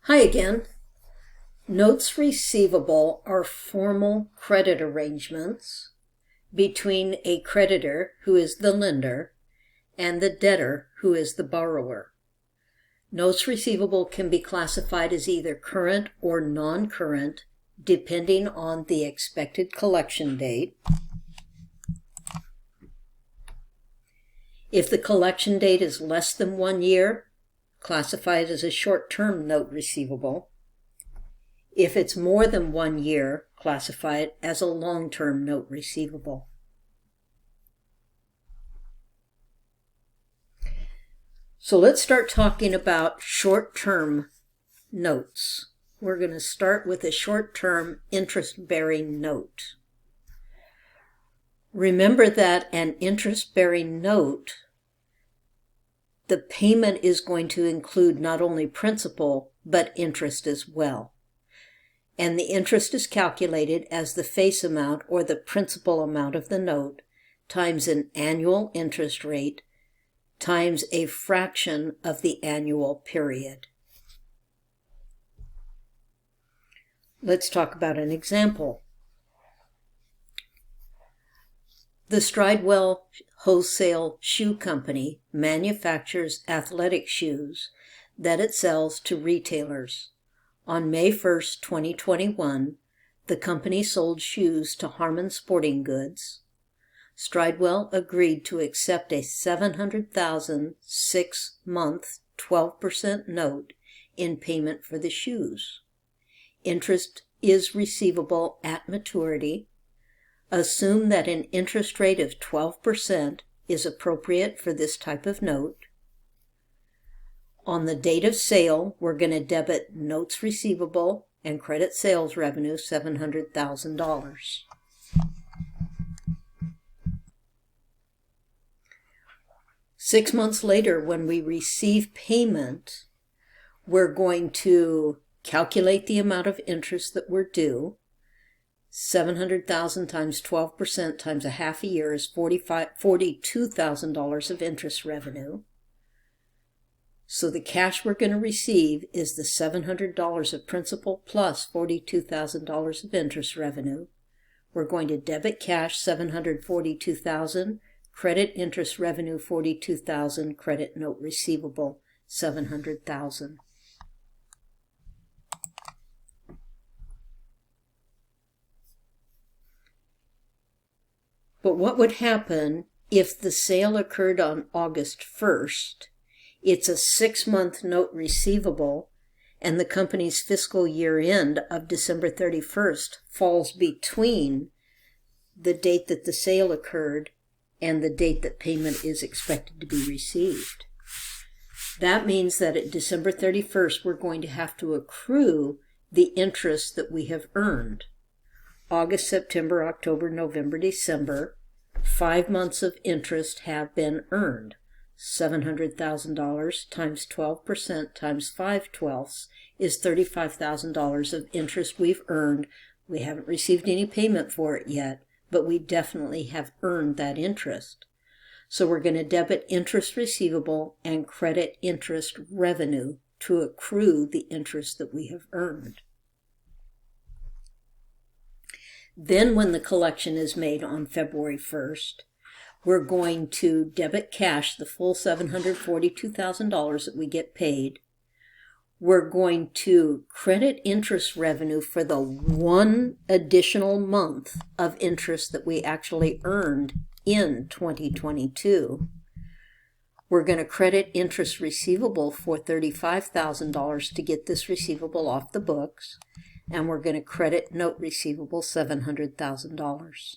Hi again. Notes receivable are formal credit arrangements between a creditor, who is the lender, and the debtor, who is the borrower. Notes receivable can be classified as either current or non-current, depending on the expected collection date. If the collection date is less than 1 year, classify it as a short-term note receivable. If it's more than 1 year, classify it as a long-term note receivable. So let's start talking about short-term notes. We're going to start with a short-term interest-bearing note. Remember that an interest-bearing note, the payment is going to include not only principal, but interest as well. And the interest is calculated as the face amount or the principal amount of the note times an annual interest rate times a fraction of the annual period. Let's talk about an example. The Stridewell Wholesale Shoe Company manufactures athletic shoes that it sells to retailers. On May 1st, 2021, the company sold shoes to Harmon Sporting Goods. Stridewell agreed to accept a $700,000 6-month 12% note in payment for the shoes. Interest is receivable at maturity. Assume that an interest rate of 12% is appropriate for this type of note. On the date of sale, we're going to debit notes receivable and credit sales revenue $700,000. Six months later, when we receive payment, we're going to calculate the amount of interest that we're due. $700,000 times 12% times a half a year is $42,000 of interest revenue. So the cash we're going to receive is the $700 of principal plus $42,000 of interest revenue. We're going to debit cash $742,000, credit interest revenue $42,000, credit note receivable $700,000. But what would happen if the sale occurred on August 1st? It's a 6-month note receivable, and the company's fiscal year end of December 31st falls between the date that the sale occurred and the date that payment is expected to be received. That means that at December 31st, we're going to have to accrue the interest that we have earned. August, September, October, November, December, 5 months of interest have been earned. $700,000 times 12% times 5/12 is $35,000 of interest we've earned. We haven't received any payment for it yet, but we definitely have earned that interest. So we're going to debit interest receivable and credit interest revenue to accrue the interest that we have earned. Then when the collection is made on February 1st, we're going to debit cash the full $742,000 that we get paid. We're going to credit interest revenue for the 1 additional month of interest that we actually earned in 2022. We're going to credit interest receivable for $35,000 to get this receivable off the books. And we're going to credit note receivable $700,000.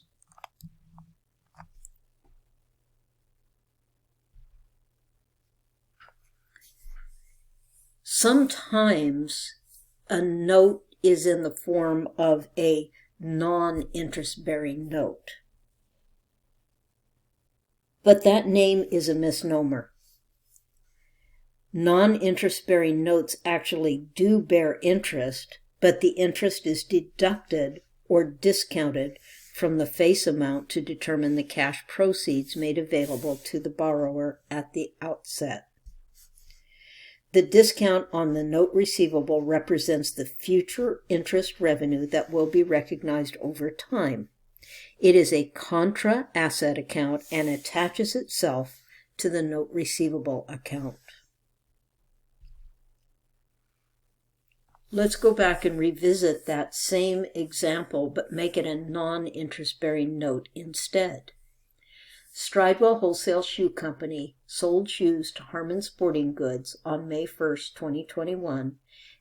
Sometimes a note is in the form of a non-interest-bearing note. But that name is a misnomer. Non-interest-bearing notes actually do bear interest, but the interest is deducted or discounted from the face amount to determine the cash proceeds made available to the borrower at the outset. The discount on the note receivable represents the future interest revenue that will be recognized over time. It is a contra asset account and attaches itself to the note receivable account. Let's go back and revisit that same example, but make it a non-interest-bearing note instead. Stridewell Wholesale Shoe Company sold shoes to Harmon Sporting Goods on May 1st, 2021,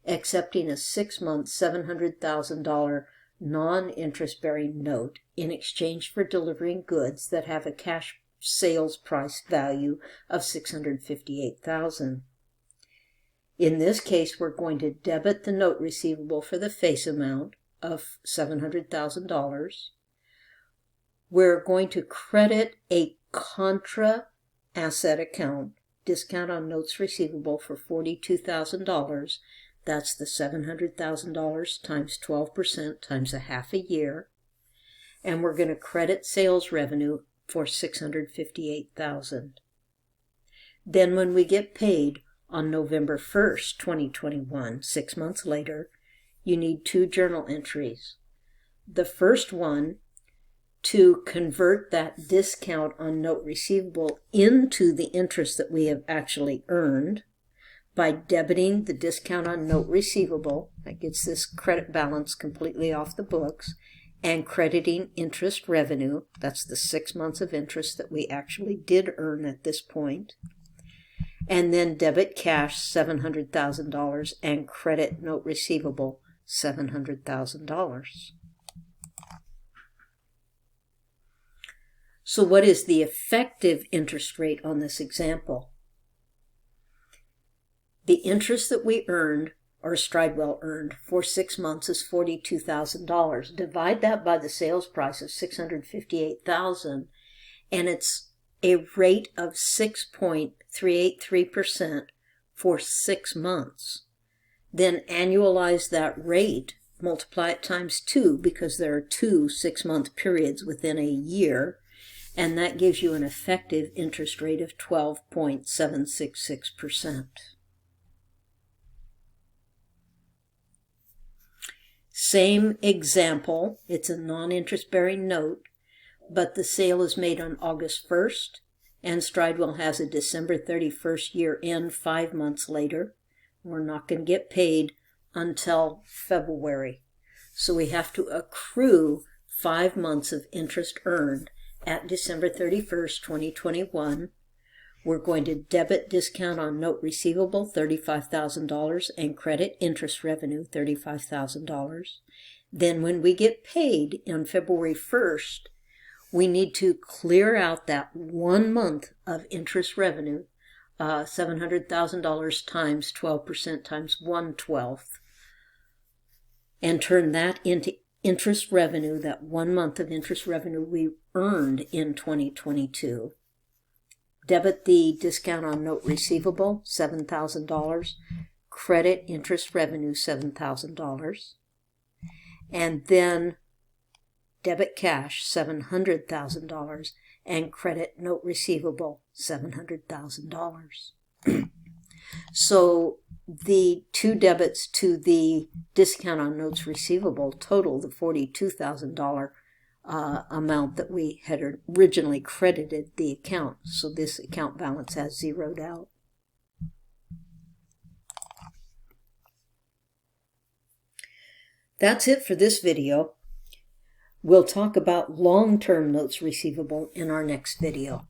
accepting a 6-month $700,000 non-interest-bearing note in exchange for delivering goods that have a cash sales price value of $658,000. In this case, we're going to debit the note receivable for the face amount of $700,000. We're going to credit a contra asset account, discount on notes receivable for $42,000. That's the $700,000 times 12% times a half a year. And we're going to credit sales revenue for $658,000. Then when we get paid on November 1st, 2021, 6 months later, you need 2 journal entries. The first one to convert that discount on note receivable into the interest that we have actually earned by debiting the discount on note receivable, that gets this credit balance completely off the books, and crediting interest revenue, that's the 6 months of interest that we actually did earn at this point, and then debit cash $700,000 and credit note receivable $700,000. So what is the effective interest rate on this example? The interest that we earned, or Stridewell earned, for 6 months is $42,000. Divide that by the sales price of $658,000, and it's a rate of 6.383% for 6 months. Then annualize that rate, multiply it times 2, because there are 2 6-month periods within a year, and that gives you an effective interest rate of 12.766%. Same example, it's a non-interest-bearing note, but the sale is made on August 1st, and Stridewell has a December 31st year end 5 months later. We're not going to get paid until February. So we have to accrue 5 months of interest earned at December 31st, 2021. We're going to debit discount on note receivable $35,000 and credit interest revenue $35,000. Then when we get paid on February 1st, we need to clear out that 1 month of interest revenue, $700,000 times 12% times 1/12, and turn that into interest revenue, that 1 month of interest revenue we earned in 2022. Debit the discount on note receivable, $7,000, credit interest revenue, $7,000, and then debit cash, $700,000, and credit note receivable, $700,000. So the 2 debits to the discount on notes receivable total the $42,000 amount that we had originally credited the account. So this account balance has zeroed out. That's it for this video. We'll talk about long-term notes receivable in our next video.